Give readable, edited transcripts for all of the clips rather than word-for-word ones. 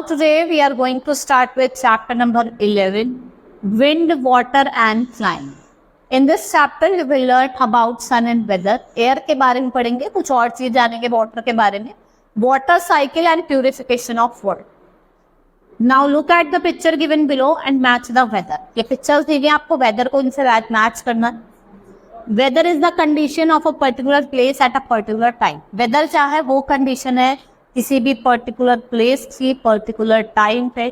today we are going to start with chapter number 11, Wind, Water and Climate. In this chapter we will learn about sun and weather. Air के बारे में पढ़ेंगे, कुछ और चीज जानेंगे water के बारे में, water cycle and purification of water. Now look at the picture given below and match the weather. ये pictures दी गई, आपको weather को इनसे match करना है. Weather is the condition of a particular place at a particular time. Weather क्या है? वो condition है किसी भी पर्टिकुलर प्लेस की पर्टिकुलर टाइम पे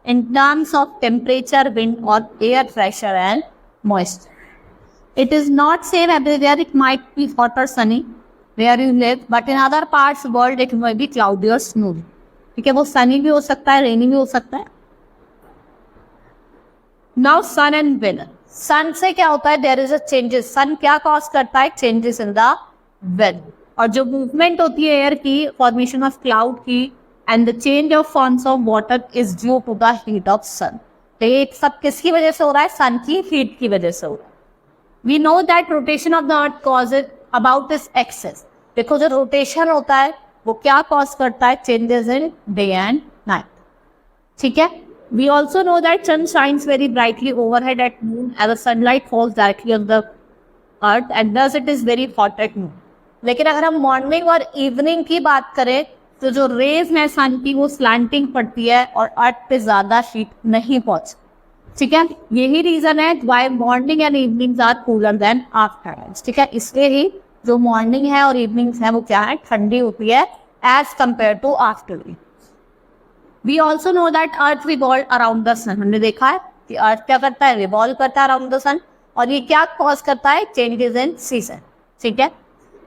in terms of temperature, wind और air pressure and moisture. It is not same everywhere. It might be hot और sunny where you live, but in other parts world it might be cloudy और snowy. ठीक है, वो सनी भी हो सकता है, रेनी भी हो सकता है. Now sun and weather. Sun से क्या होता है? There is a changes. Sun क्या कॉज करता है? Changes in the weather. और जो मूवमेंट होती है एयर की, फॉर्मेशन ऑफ क्लाउड की and the change of forms of water is due to the heat of sun. तो ये सब किसकी वजह से हो रहा है? सन की हीट की वजह से हो रहा है. We know that rotation of the earth causes about this axis. देखो जो रोटेशन होता है वो क्या कॉज करता है? Changes in day and night. ठीक है. We also know that sun shines very brightly overhead at noon as the sunlight falls directly on the earth and thus it is very hot at noon. लेकिन अगर हम morning और evening की बात करें तो जो रेज है सन की वो स्लैंटिंग पड़ती है और अर्थ पे ज्यादा हीट नहीं पहुंचती. ठीक है, यही रीजन है why morning and evenings are cooler than afternoon. ठीक है, इसलिए ही जो मॉर्निंग है और इवनिंग्स है वो क्या है? ठंडी होती है as compare to afternoon. We also know that earth revolve around the sun. हमने देखा है कि अर्थ क्या करता है? रिवॉल्व करता है अराउंड द सन. और ये क्या कॉज करता है? चेंजेस इन सीजन. ठीक है.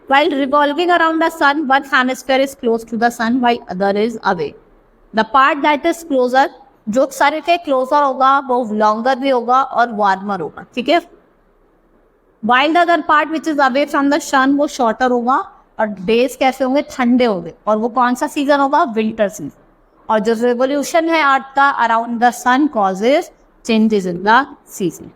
While revolving around the sun, one hemisphere is close to the sun, while other is away. The part that is closer, जो सारे के closer होगा वो longer भी होगा और warmer होगा. ठीक है. While the other part which is away from the sun वो shorter होगा और days कैसे होंगे? ठंडे होंगे. और वो कौन सा सीजन होगा? Winter season. और जो revolution है अर्थ का around the sun causes changes in the season.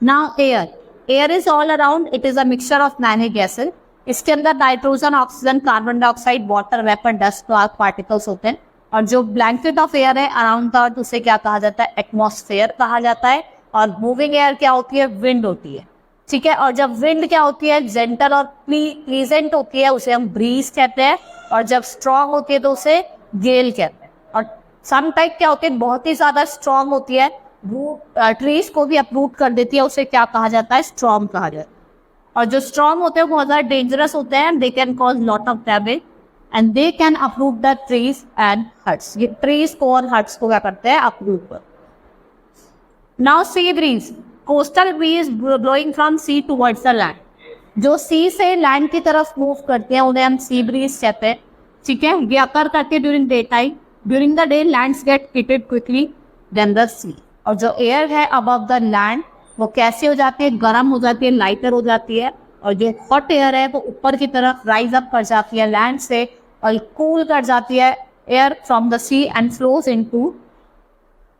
Now air. Air is all around. It is a mixture of many gases. इसके अंदर nitrogen, oxygen, carbon dioxide, water vapour, dust particles होते हैं. और जो ब्लैंकेट ऑफ एयर है around the earth उसे क्या कहा जाता है? एटमॉस्फेयर कहा जाता है. और मूविंग एयर क्या होती है? विंड होती है. ठीक है. और जब विंड क्या होती है? जेंटल और प्लीजेंट होती है, उसे हम ब्रीज कहते हैं. और जब स्ट्रॉन्ग होती है तो उसे गेल कहते हैं. और सम टाइप क्या होती है? बहुत ही ज्यादा स्ट्रॉन्ग होती है, ट्रीज को भी अपरूट कर देती है, उसे क्या कहा जाता है? स्टॉर्म कहा जाता है. और जो स्ट्रॉन्ग होते हैं बहुत ज्यादा डेंजरस होते हैं. They can cause lot of damage and they can uproot the trees and huts. ये ट्रीज को और हट्स को क्या करते हैं? अपरूट कर. Now sea breeze. Coastal breeze blowing from sea towards the land. जो सी से लैंड की तरफ मूव करते हैं उन्हें हम सी ब्रीज कहते हैं. ठीक है. ये अकर करते हैं during day time. During the day lands get heated quickly then the sea. और जो एयर है अबव द लैंड वो कैसे हो जाती है? गर्म हो जाती है, लाइटर हो जाती है. और जो हॉट एयर है वो ऊपर की तरफ राइज अप कर जाती है लैंड से और कूल कर जाती है air from the sea and flows into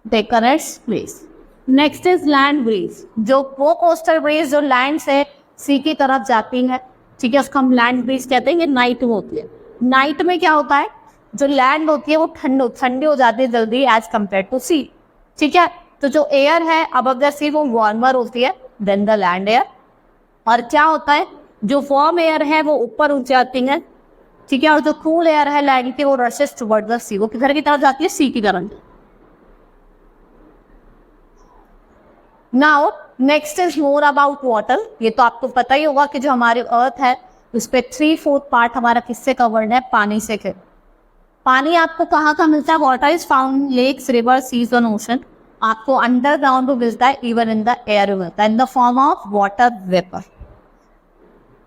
take its place. Next is land breeze. जो वो कोस्टल ब्रीज जो लैंड से सी की तरफ जाती है, ठीक है, उसको हम लैंड ब्रीज कहते हैं. ये नाइट में होती है. नाइट में क्या होता है? जो लैंड होती है वो ठंडी हो जाती है जल्दी एज कम्पेयर टू सी. ठीक है. तो जो एयर है अबव द सी वो वार्मर होती है देन द लैंड एयर. और क्या होता है? जो वार्म एयर है वो ऊपर उठ जाती है. ठीक है. और जो कूल एयर है लैंड की वो रशेस टुवर्ड द सी. वो किधर की तरफ जाती है? सी की तरफ. Now next is more about water. ये तो आपको पता ही होगा कि जो हमारे अर्थ है उस पे 3/4 पार्ट हमारा किससे कवर्ड है? पानी से. पानी आपको कहाँ का मिलता है? Water is found lakes, river, seas और ओशन. आपको अंडरग्राउंड में मिलता है, इवन इन द एयर में मिलता है in the form of water vapour.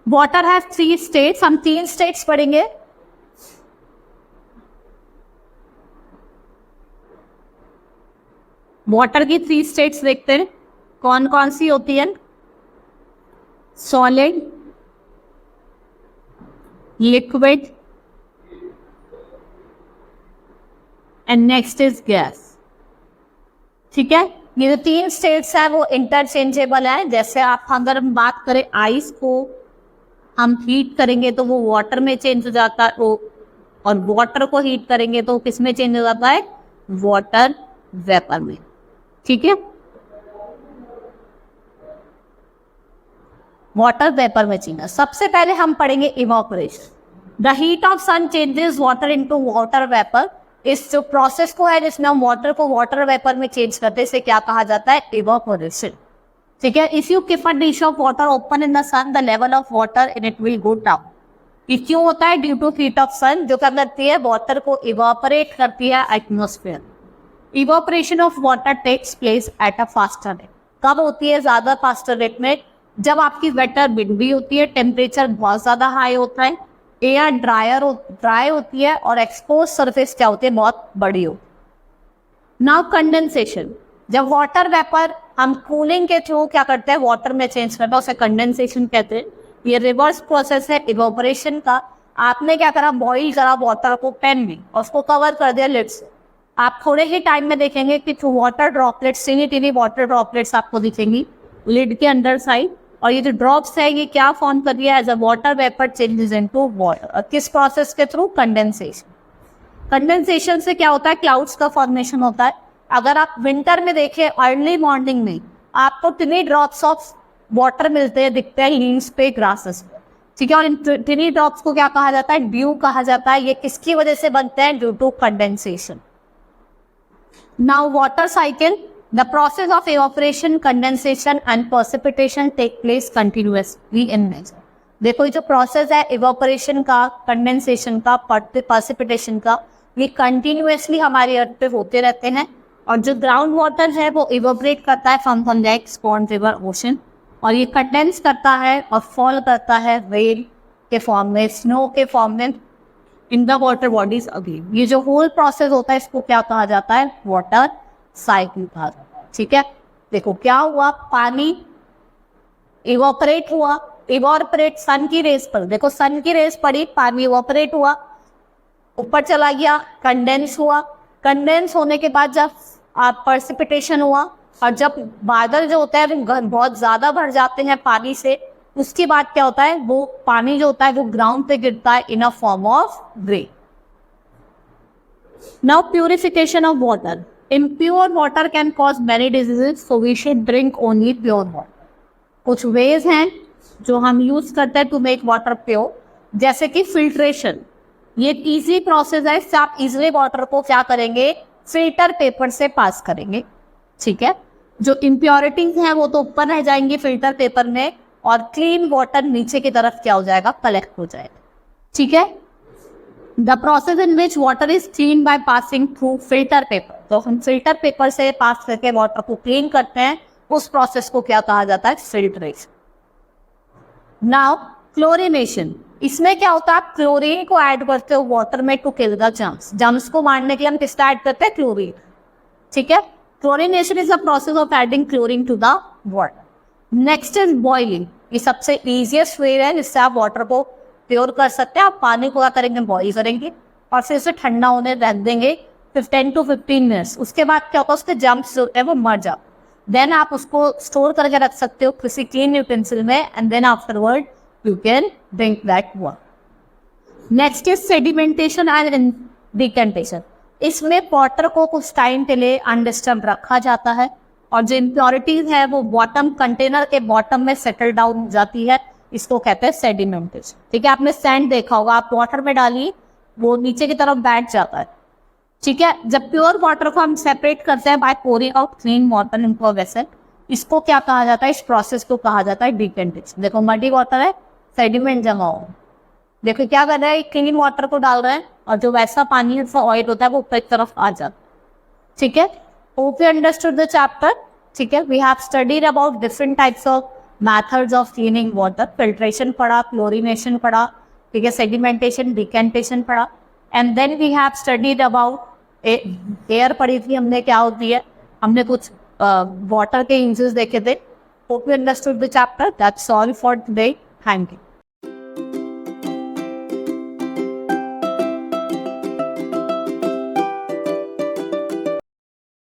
Water have 3 states. हम 3 स्टेट्स पढ़ेंगे. वाटर की 3 स्टेट्स देखते हैं कौन कौन सी होती है. Solid, liquid and next is gas. ठीक है. ये जो 3 स्टेट्स है वो इंटरचेंजेबल है. जैसे आप अगर हम बात करें आइस को हम हीट करेंगे तो वो वाटर में चेंज हो जाता है. और वाटर को हीट करेंगे तो किस में चेंज हो जाता है? वाटर वेपर में। ठीक है, वाटर वेपर में चेंज। सबसे पहले हम पढ़ेंगे evaporation. The heat of sun changes water into water vapour. इस जो प्रोसेस को है जिसमें हम वाटर को वाटर वेपर में चेंज करते हैं, इसे क्या कहा जाता है? इवापोरेशन। ठीक है, if you keep a dish of water open in the sun, the level of water in it will go down. ये क्यों होता है? Due to heat of sun, जो क्या करती है? वाटर को इवापोरेट करती है atmosphere. Evaporation of water takes place at a faster rate. कब होती है ज्यादा फास्टर रेट में? जब आपकी वेटर विंडी होती है, टेम्परेचर बहुत ज्यादा हाई होता है, एयर ड्राई होती है और एक्सपोज सरफेस क्या होती है? बहुत बड़ी हो। Now condensation. जब वाटर वेपर हम कूलिंग के थ्रू क्या करते हैं? वाटर में चेंज करते हैं, उसे कंडेंसेशन कहते हैं। ये रिवर्स प्रोसेस है इवापोरेशन का। आपने क्या करा? बॉइल करा वाटर को पेन में और उसको कवर कर दिया लिड से। आप थोड़े ही टाइम में देखेंगे कि water droplets, tiny tiny water droplets आपको दिखेंगी लिड के अंदर साइड, और ये जो ड्रॉप्स है ये क्या फॉर्म कर दिया? As a water vapour changes into water. किस प्रोसेस के थ्रू? कंडेंसेशन। कंडेंसेशन से क्या होता है? क्लाउड्स का फॉर्मेशन होता है। अगर आप विंटर में देखें, अर्ली मॉर्निंग में आपको टिनी ड्रॉप्स ऑफ वाटर मिलते हैं, दिखते हैं लीव्स पे, ग्रासेस पे। ठीक है, और इन टिनी ड्रॉप्स को क्या कहा जाता है? ड्यू कहा जाता है। ये किसकी वजह से बनते हैं? Due to condensation. Now water cycle. The process of evaporation, condensation and precipitation take place continuously in nature. देखो ये जो प्रोसेस है इवापोरेशन का, कंडेंसेशन का, precipitation का, ये कंटिन्यूसली हमारी अर्थ पे होते रहते हैं। और जो ग्राउंड वाटर है वो इवापोरेट करता है from lakes, pond, river, ocean, और ये कंडेंस करता है और फॉल करता है रेन के फॉर्म में, स्नो के फॉर्म में in the water bodies again. ये जो होल प्रोसेस होता है इसको क्या कहा जाता है? वाटर साइकिल कहा जाता है। ठीक है, देखो क्या हुआ? पानी इवापोरेट हुआ, इवापोरेट सन की रेस पर, देखो सन की रेस पड़ी, पानी इवापोरेट हुआ, ऊपर चला गया, कंडेंस हुआ। कंडेंस होने के बाद जब प्रेसिपिटेशन हुआ, और जब बादल जो होता है वो बहुत ज्यादा भर जाते हैं पानी से, उसके बाद क्या होता है? वो पानी जो होता है वो ग्राउंड पे गिरता है in a form of rain. Now purification of water. Impure water can cause many diseases, so we should drink only pure water. कुछ वेज हैं जो हम यूज करते हैं टू मेक वाटर प्योर, जैसे कि फिल्ट्रेशन। ये इजी प्रोसेस है, इससे आप इजिली वाटर को क्या करेंगे? फिल्टर पेपर से पास करेंगे। ठीक है, जो इम्प्योरिटीज हैं वो तो ऊपर रह जाएंगी फिल्टर पेपर में, और क्लीन वाटर नीचे की तरफ क्या हो जाएगा? कलेक्ट हो जाएगा। ठीक है, the process in which water is clean by passing through filter paper. तो हम फिल्टर पेपर से पास करके वाटर को क्लीन करते हैं, उस प्रोसेस को क्या कहा जाता है? फिल्ट्रेशन। Now chlorination. इसमें क्या होता है? आप क्लोरीन को ऐड करते हो वाटर में to kill the germs. Germs को मारने के लिए हम किसका ऐड करते हैं? क्लोरीन। ठीक है, chlorination is the process of adding chlorine to the water. Next is boiling. ये सबसे इजिएस्ट वे है जिससे आप वाटर को प्योर कर सकते हैं। आप पानी को क्या करेंगे? बॉइल करेंगे और फिर उसे ठंडा होने रख देंगे 10 to 15 मिनट्स। उसके बाद क्या होता है? उसके जम्प्स जो है वो मर जाते। देन आप उसको स्टोर करके रख सकते हो किसी क्लीन यूटेंसिल में, and then afterward you can drink that water. Next is sedimentation and decantation. इसमें वाटर को कुछ टाइम के लिए अनडिस्टर्ब रखा जाता है, और जो इम्प्योरिटीज है वो बॉटम कंटेनर के बॉटम में सेटल डाउन हो जाती है। इसको कहते हैं सेडिमेंटेशन। ठीक है, आपने सैंड देखा होगा, आप वाटर में डालिए वो नीचे की तरफ बैठ जाता है। ठीक है, जब प्योर वाटर को हम सेपरेट करते हैं by pouring out clean water into a vessel, इसको क्या कहा जाता है? इस प्रोसेस को कहा जाता है डिकेंटेशन। देखो मडी वाटर है, सेडिमेंट जमा हो, देखो क्या कर रहा है? क्लीन वाटर को डाल रहे हैं, और जो वैसा पानी है उसका ऑयल होता है वो ऊपर की तरफ आ जाता है। ठीक है, hope you understood the chapter. ठीक है, we have studied about different types of methods of cleaning water। filtration पढ़ा, क्लोरिनेशन पढ़ा, ठीक है, सेडिमेंटेशन, डिकेंटेशन पढ़ा, and then we have studied about air पढ़ी थी हमने, क्या होती है, हमने कुछ वाटर के यूजेस देखे थे। Hope you understood the chapter. That's all for today. Thank you.